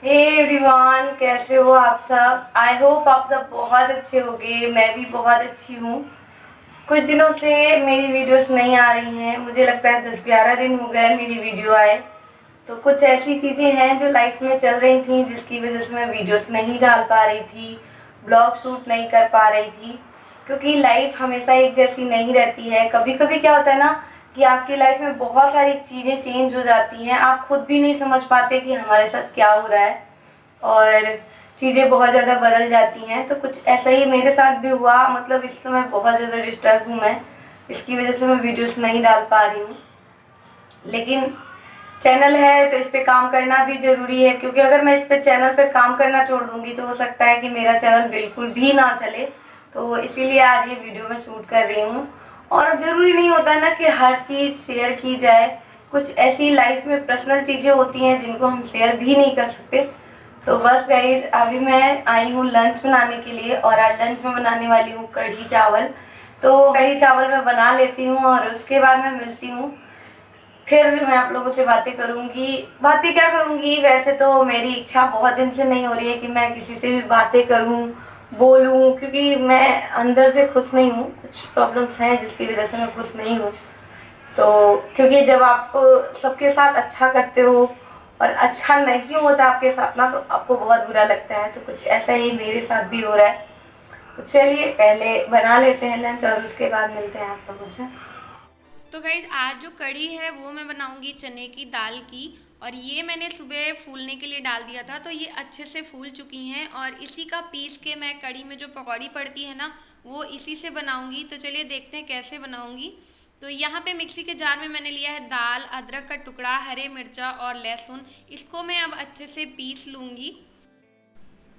Hey everyone, कैसे हो आप सब। आई होप आप सब बहुत अच्छे होंगे। मैं भी बहुत अच्छी हूँ। कुछ दिनों से मेरी वीडियोस नहीं आ रही हैं। मुझे लगता है 10-11 दिन हो गए मेरी वीडियो आए। तो कुछ ऐसी चीज़ें हैं जो लाइफ में चल रही थी जिसकी वजह से मैं वीडियोस नहीं डाल पा रही थी, ब्लॉग शूट नहीं कर पा रही थी। क्योंकि लाइफ हमेशा एक जैसी नहीं रहती है। कभी कभी क्या होता है ना कि आपकी लाइफ में बहुत सारी चीज़ें चेंज हो जाती हैं। आप खुद भी नहीं समझ पाते कि हमारे साथ क्या हो रहा है और चीज़ें बहुत ज़्यादा बदल जाती हैं। तो कुछ ऐसा ही मेरे साथ भी हुआ। मतलब इस समय बहुत ज़्यादा डिस्टर्ब हूँ मैं। इसकी वजह से मैं वीडियोस नहीं डाल पा रही हूँ। लेकिन चैनल है तो इस पे काम करना भी ज़रूरी है, क्योंकि अगर मैं इस पे चैनल पे काम करना छोड़ दूँगी तो हो सकता है कि मेरा चैनल बिल्कुल भी ना चले। तो इसीलिए आज ये वीडियो मैं शूट कर रही हूँ। और ज़रूरी नहीं होता ना कि हर चीज़ शेयर की जाए। कुछ ऐसी लाइफ में पर्सनल चीज़ें होती हैं जिनको हम शेयर भी नहीं कर सकते। तो बस गाइज, अभी मैं आई हूँ लंच बनाने के लिए और आज लंच में बनाने वाली हूँ कढ़ी चावल। तो कढ़ी चावल मैं बना लेती हूँ और उसके बाद मैं मिलती हूँ। फिर मैं आप लोगों से बातें करूँगी। बातें क्या करूँगी, वैसे तो मेरी इच्छा बहुत दिन से नहीं हो रही है कि मैं किसी से भी बातें करूँ, बोलूँ, क्योंकि मैं अंदर से खुश नहीं हूँ। कुछ प्रॉब्लम्स हैं जिसकी वजह से मैं खुश नहीं हूँ। तो क्योंकि जब आप सबके साथ अच्छा करते हो और अच्छा नहीं होता आपके साथ ना, तो आपको बहुत बुरा लगता है। तो कुछ ऐसा ही मेरे साथ भी हो रहा है। तो चलिए पहले बना लेते हैं लंच और उसके बाद मिलते हैं आप लोगों से। तो गाइज आज जो कढ़ी है वो मैं बनाऊंगी चने की दाल की। और ये मैंने सुबह फूलने के लिए डाल दिया था, तो ये अच्छे से फूल चुकी हैं और इसी का पीस के मैं कढ़ी में जो पकौड़ी पड़ती है ना, वो इसी से बनाऊंगी। तो चलिए देखते हैं कैसे बनाऊंगी। तो यहाँ पे मिक्सी के जार में मैंने लिया है दाल, अदरक का टुकड़ा, हरे मिर्चा और लहसुन। इसको मैं अब अच्छे से पीस लूँगी।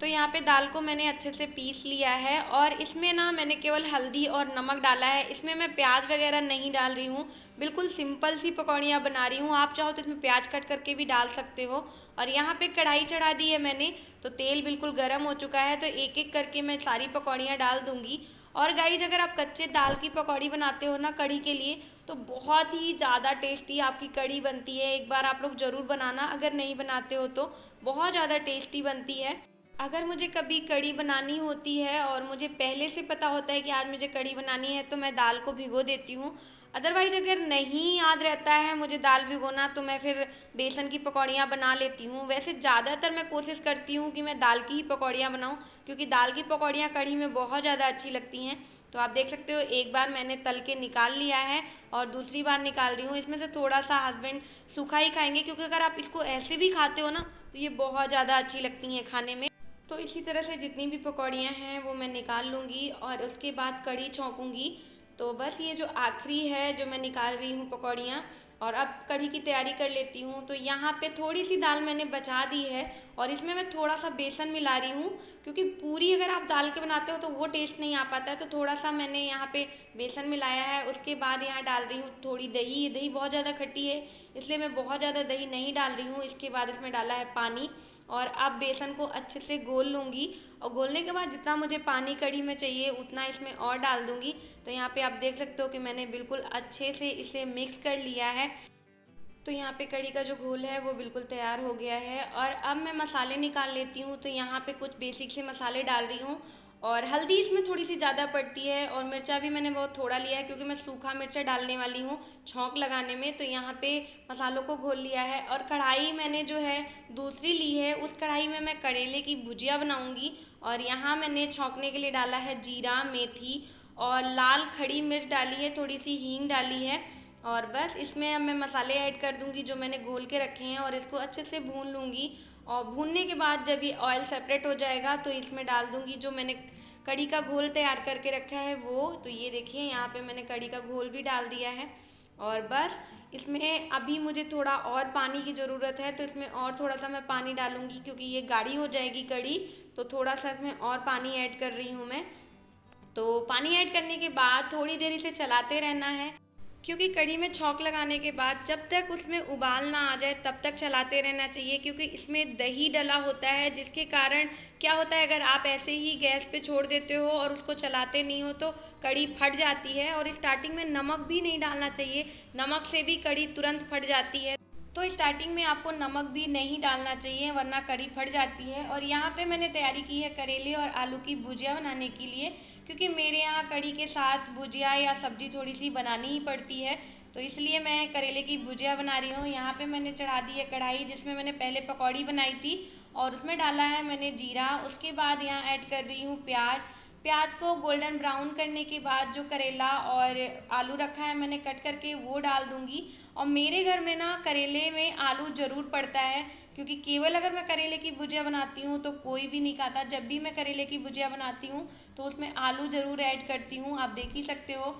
तो यहाँ पे दाल को मैंने अच्छे से पीस लिया है और इसमें ना मैंने केवल हल्दी और नमक डाला है। इसमें मैं प्याज वगैरह नहीं डाल रही हूँ। बिल्कुल सिंपल सी पकौड़ियाँ बना रही हूँ। आप चाहो तो इसमें प्याज कट करके भी डाल सकते हो। और यहाँ पे कढ़ाई चढ़ा दी है मैंने, तो तेल बिल्कुल गर्म हो चुका है। तो एक एक करके मैं सारी पकौड़ियाँ डाल दूँगी। और गाइज, अगर आप कच्चे दाल की पकौड़ी बनाते हो ना कढ़ी के लिए, तो बहुत ही ज़्यादा टेस्टी आपकी कढ़ी बनती है। एक बार आप लोग ज़रूर बनाना, अगर नहीं बनाते हो तो। बहुत ज़्यादा टेस्टी बनती है। अगर मुझे कभी कढ़ी बनानी होती है और मुझे पहले से पता होता है कि आज मुझे कढ़ी बनानी है, तो मैं दाल को भिगो देती हूँ। अदरवाइज़ अगर नहीं याद रहता है मुझे दाल भिगोना, तो मैं फिर बेसन की पकौड़ियाँ बना लेती हूँ। वैसे ज़्यादातर मैं कोशिश करती हूँ कि मैं दाल की ही पकौड़ियाँ बनाऊँ, क्योंकि दाल की पकौड़ियाँ कढ़ी में बहुत ज़्यादा अच्छी लगती हैं। तो आप देख सकते हो, एक बार मैंने तल के निकाल लिया है और दूसरी बार निकाल रही हूँ। इसमें से थोड़ा सा हस्बैंड सूखा ही खाएंगे, क्योंकि अगर आप इसको ऐसे भी खाते हो ना, तो ये बहुत ज़्यादा अच्छी लगती हैं खाने में। तो इसी तरह से जितनी भी पकौड़ियाँ हैं वो मैं निकाल लूँगी और उसके बाद कढ़ी छौंकूँगी। तो बस ये जो आखिरी है जो मैं निकाल रही हूँ पकौड़ियाँ, और अब कढ़ी की तैयारी कर लेती हूँ। तो यहाँ पे थोड़ी सी दाल मैंने बचा दी है और इसमें मैं थोड़ा सा बेसन मिला रही हूँ, क्योंकि पूरी अगर आप दाल के बनाते हो तो वो टेस्ट नहीं आ पाता है। तो थोड़ा सा मैंने यहाँ पे बेसन मिलाया है। उसके बाद यहाँ डाल रही हूँ थोड़ी दही। ये दही बहुत ज़्यादा खट्टी है, इसलिए मैं बहुत ज़्यादा दही नहीं डाल रही हूँ। इसके बाद इसमें डाला है पानी और अब बेसन को अच्छे से घोल लूँगी। और घोलने के बाद जितना मुझे पानी कढ़ी में चाहिए उतना इसमें और डाल दूँगी। तो यहाँ पे आप देख सकते हो कि मैंने बिल्कुल अच्छे से इसे मिक्स कर लिया है। तो यहाँ पे कढ़ी का जो घोल है वो बिल्कुल तैयार हो गया है और अब मैं मसाले निकाल लेती हूँ। तो यहाँ पे कुछ बेसिक से मसाले डाल रही हूँ और हल्दी इसमें थोड़ी सी ज़्यादा पड़ती है और मिर्चा भी मैंने बहुत थोड़ा लिया है, क्योंकि मैं सूखा मिर्चा डालने वाली हूँ छौंक लगाने में। तो यहाँ पे मसालों को घोल लिया है और कढ़ाई मैंने जो है दूसरी ली है। उस कढ़ाई में मैं करेले की भुजिया बनाऊँगी। और यहाँ मैंने छौंकने के लिए डाला है जीरा, मेथी और लाल खड़ी मिर्च डाली है, थोड़ी सी हींग डाली है। और बस इसमें अब मैं मसाले ऐड कर दूंगी जो मैंने घोल के रखे हैं और इसको अच्छे से भून लूँगी। और भूनने के बाद जब ये ऑयल सेपरेट हो जाएगा तो इसमें डाल दूंगी जो मैंने कढ़ी का घोल तैयार करके रखा है वो। तो ये देखिए, यहाँ पे मैंने कढ़ी का घोल भी डाल दिया है। और बस इसमें अभी मुझे थोड़ा और पानी की ज़रूरत है, तो इसमें और थोड़ा सा मैं पानी डालूंगी, क्योंकि ये गाढ़ी हो जाएगी कढ़ी। तो थोड़ा सा इसमें और पानी ऐड कर रही हूँ मैं। तो पानी ऐड करने के बाद थोड़ी देर इसे चलाते रहना है, क्योंकि कढ़ी में छौंक लगाने के बाद जब तक उसमें उबाल ना आ जाए तब तक चलाते रहना चाहिए, क्योंकि इसमें दही डला होता है। जिसके कारण क्या होता है, अगर आप ऐसे ही गैस पे छोड़ देते हो और उसको चलाते नहीं हो तो कढ़ी फट जाती है। और स्टार्टिंग में नमक भी नहीं डालना चाहिए, नमक से भी कढ़ी तुरंत फट जाती है। तो स्टार्टिंग में आपको नमक भी नहीं डालना चाहिए, वरना कढ़ी फट जाती है। और यहाँ पे मैंने तैयारी की है करेले और आलू की भुजिया बनाने के लिए, क्योंकि मेरे यहाँ कढ़ी के साथ भुजिया या सब्जी थोड़ी सी बनानी ही पड़ती है, तो इसलिए मैं करेले की भुजिया बना रही हूँ। यहाँ पे मैंने चढ़ा दी है कढ़ाई, जिसमें मैंने पहले पकौड़ी बनाई थी और उसमें डाला है मैंने जीरा। उसके बाद यहाँ ऐड कर रही हूँ प्याज। प्याज को गोल्डन ब्राउन करने के बाद जो करेला और आलू रखा है मैंने कट करके वो डाल दूंगी। और मेरे घर में ना करेले में आलू ज़रूर पड़ता है, क्योंकि केवल अगर मैं करेले की भुजिया बनाती हूँ तो कोई भी नहीं खाता। जब भी मैं करेले की भुजिया बनाती हूँ तो उसमें आलू ज़रूर ऐड करती हूँ, आप देख ही सकते हो।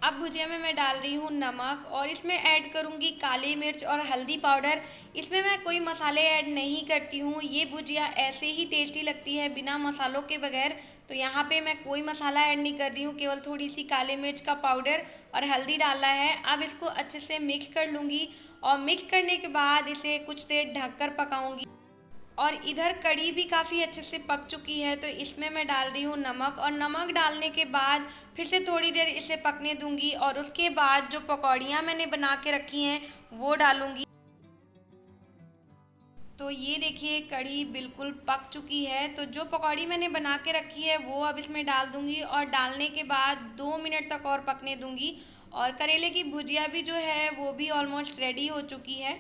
अब भुजिया में मैं डाल रही हूँ नमक और इसमें ऐड करूँगी काली मिर्च और हल्दी पाउडर। इसमें मैं कोई मसाले ऐड नहीं करती हूँ, ये भुजिया ऐसे ही टेस्टी लगती है बिना मसालों के बगैर। तो यहाँ पे मैं कोई मसाला ऐड नहीं कर रही हूँ, केवल थोड़ी सी काली मिर्च का पाउडर और हल्दी डाला है। अब इसको अच्छे से मिक्स कर लूँगी और मिक्स करने के बाद इसे कुछ देर ढककर पकाऊँगी। और इधर कढ़ी भी काफ़ी अच्छे से पक चुकी है, तो इसमें मैं डाल रही हूँ नमक। और नमक डालने के बाद फिर से थोड़ी देर इसे पकने दूंगी और उसके बाद जो पकौड़ियाँ मैंने बना के रखी हैं वो डालूंगी। तो ये देखिए कढ़ी बिल्कुल पक चुकी है। तो जो पकौड़ी मैंने बना के रखी है वो अब इसमें डाल दूंगी और डालने के बाद 2 मिनट तक और पकने दूंगी। और करेले की भुजिया भी जो है वो भी ऑलमोस्ट रेडी हो चुकी है।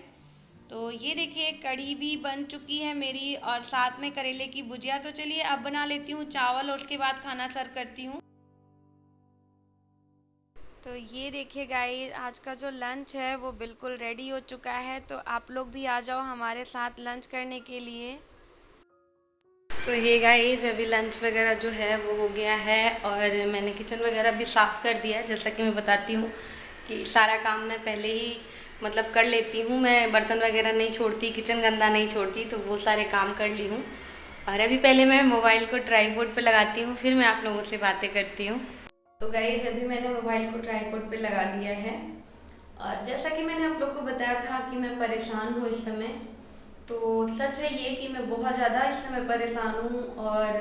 तो ये देखिए कढ़ी भी बन चुकी है मेरी और साथ में करेले की भुजिया। तो चलिए अब बना लेती हूँ चावल और उसके बाद खाना सर्व करती हूँ। तो ये देखिए गाइस, आज का जो लंच है वो बिल्कुल रेडी हो चुका है, तो आप लोग भी आ जाओ हमारे साथ लंच करने के लिए। तो ये गाइस, अभी लंच वगैरह जो है वो हो गया है और मैंने किचन वगैरह भी साफ़ कर दिया है। जैसा कि मैं बताती हूँ कि सारा काम मैं पहले ही मतलब कर लेती हूँ, मैं बर्तन वगैरह नहीं छोड़ती, किचन गंदा नहीं छोड़ती, तो वो सारे काम कर ली हूँ। और अभी पहले मैं मोबाइल को ट्राईपोड पे लगाती हूँ, फिर मैं आप लोगों से बातें करती हूँ। तो गाइस, अभी मैंने मोबाइल को ट्राईपोड पे लगा दिया है और जैसा कि मैंने आप लोग को बताया था कि मैं परेशान हूँ इस समय, तो सच है ये कि मैं बहुत ज़्यादा इस समय परेशान हूँ और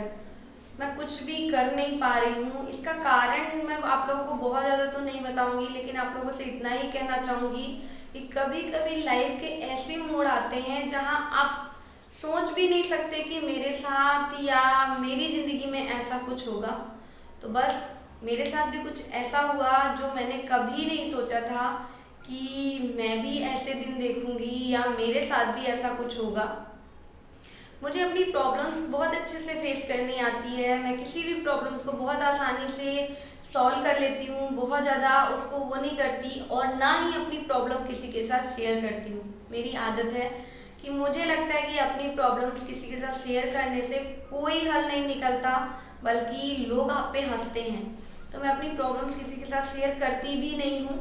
मैं कुछ भी कर नहीं पा रही हूँ। इसका कारण मैं आप लोगों को बहुत ज़्यादा तो नहीं बताऊँगी, लेकिन आप लोगों से इतना ही कहना चाहूँगी कि कभी कभी लाइफ के ऐसे मोड़ आते हैं जहाँ आप सोच भी नहीं सकते कि मेरे साथ या मेरी ज़िंदगी में ऐसा कुछ होगा। तो बस मेरे साथ भी कुछ ऐसा हुआ जो मैंने कभी नहीं सोचा था कि मैं भी ऐसे दिन देखूंगी या मेरे साथ भी ऐसा कुछ होगा। मुझे अपनी प्रॉब्लम्स बहुत अच्छे से फेस करनी आती है, मैं किसी भी प्रॉब्लम को बहुत आसानी से सॉल्व कर लेती हूँ, बहुत ज़्यादा उसको वो नहीं करती और ना ही अपनी प्रॉब्लम किसी के साथ शेयर करती हूँ। मेरी आदत है कि मुझे लगता है कि अपनी प्रॉब्लम्स किसी के साथ शेयर करने से कोई हल नहीं निकलता, बल्कि लोग आप पे हंसते हैं। तो मैं अपनी प्रॉब्लम्स किसी के साथ शेयर करती भी नहीं हूँ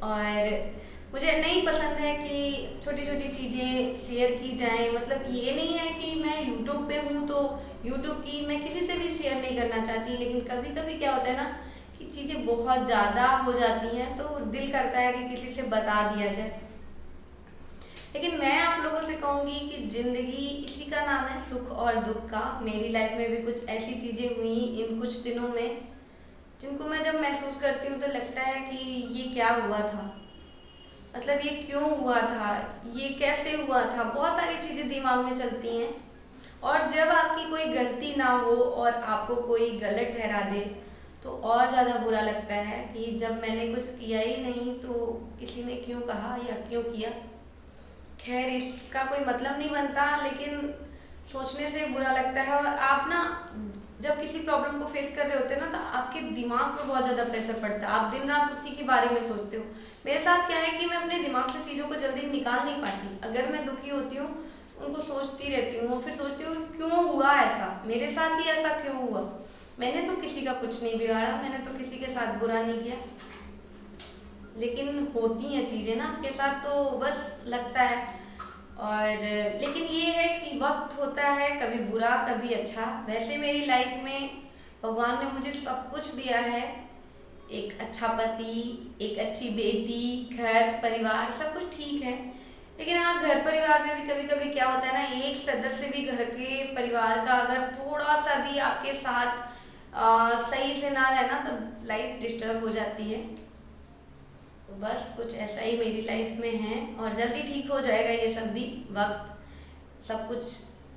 और मुझे नहीं पसंद है कि छोटी छोटी चीज़ें शेयर की जाएं। मतलब ये नहीं है कि मैं यूट्यूब पे हूँ तो यूट्यूब की मैं किसी से भी शेयर नहीं करना चाहती, लेकिन कभी कभी क्या होता है ना कि चीज़ें बहुत ज़्यादा हो जाती हैं तो दिल करता है कि किसी से बता दिया जाए। लेकिन मैं आप लोगों से कहूँगी कि ज़िंदगी इसी का नाम है सुख और दुख का। मेरी लाइफ में भी कुछ ऐसी चीज़ें हुई इन कुछ दिनों में जिनको मैं जब महसूस करती हूँ तो लगता है कि ये क्या हुआ था, मतलब ये क्यों हुआ था, ये कैसे हुआ था। बहुत सारी चीज़ें दिमाग में चलती हैं और जब आपकी कोई गलती ना हो और आपको कोई गलत ठहरा दे तो और ज़्यादा बुरा लगता है कि जब मैंने कुछ किया ही नहीं तो किसी ने क्यों कहा या क्यों किया। खैर, इसका कोई मतलब नहीं बनता, लेकिन सोचने से बुरा लगता है। और आप ना जब किसी प्रॉब्लम को फेस कर रहे होते हैं ना तो आपके दिमाग पे बहुत ज़्यादा प्रेशर पड़ता है, आप दिन रात उसी के बारे में सोचते हो। मेरे साथ क्या है कि मैं अपने दिमाग से चीज़ों को जल्दी निकाल नहीं पाती। अगर मैं दुखी होती हूँ उनको सोचती रहती हूँ, फिर सोचती हूँ क्यों हुआ ऐसा, मेरे साथ ही ऐसा क्यों हुआ। मैंने तो किसी का कुछ नहीं बिगाड़ा, मैंने तो किसी के साथ बुरा नहीं किया, लेकिन होती हैं चीज़ें ना आपके साथ तो बस लगता है। और लेकिन ये है कि वक्त होता है, कभी बुरा कभी अच्छा। वैसे मेरी लाइफ में भगवान ने मुझे सब कुछ दिया है, एक अच्छा पति, एक अच्छी बेटी, घर परिवार, सब कुछ ठीक है। लेकिन हाँ, घर परिवार में भी कभी कभी क्या होता है ना, एक सदस्य भी घर के परिवार का अगर थोड़ा सा भी आपके साथ सही से ना रहना तो लाइफ डिस्टर्ब हो जाती है। तो तो बस कुछ ऐसा ही मेरी लाइफ में है और जल्दी ठीक हो जाएगा ये सब भी। वक्त सब कुछ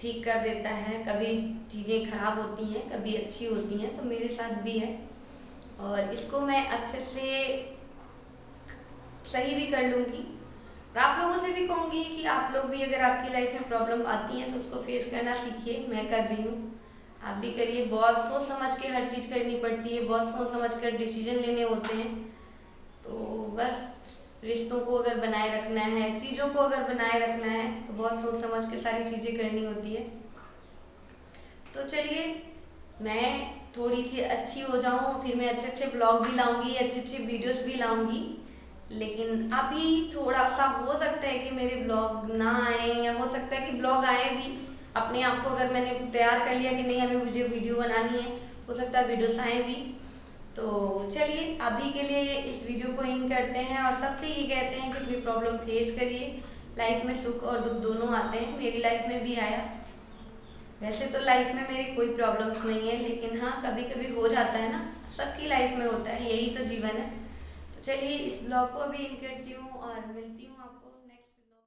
ठीक कर देता है, कभी चीज़ें खराब होती हैं, कभी अच्छी होती हैं, तो मेरे साथ भी है और इसको मैं अच्छे से सही भी कर लूँगी। और आप लोगों से भी कहूँगी कि आप लोग भी अगर आपकी लाइफ में प्रॉब्लम आती हैं तो उसको फेस करना सीखिए। मैं कर रही हूँ, आप भी करिए। बहुत सोच समझ के हर चीज़ करनी पड़ती है, बहुत सोच समझ कर डिसीजन लेने होते हैं। तो बस रिश्तों को अगर बनाए रखना है, चीज़ों को अगर बनाए रखना है तो बहुत सोच समझ के सारी चीज़ें करनी होती है। तो चलिए, मैं थोड़ी सी अच्छी हो जाऊँ, फिर मैं अच्छे अच्छे ब्लॉग भी लाऊंगी, अच्छे अच्छे वीडियोस भी लाऊंगी। लेकिन अभी थोड़ा सा हो सकता है कि मेरे ब्लॉग ना आए, या हो सकता है कि ब्लॉग आए भी। अपने आप को अगर मैंने तैयार कर लिया कि नहीं हमें मुझे वीडियो बनानी है, हो सकता है वीडियोस आए भी। तो चलिए, अभी के लिए इस वीडियो को इन करते हैं और सबसे ये कहते हैं कि अपनी प्रॉब्लम फेस करिए। लाइफ में सुख और दुख दोनों आते हैं, मेरी लाइफ में भी आया। वैसे तो लाइफ में मेरी कोई प्रॉब्लम्स नहीं है, लेकिन हाँ कभी कभी हो जाता है ना, सबकी लाइफ में होता है, यही तो जीवन है। तो चलिए, इस ब्लॉग को अभी इन करती हूँ और मिलती हूँ आपको।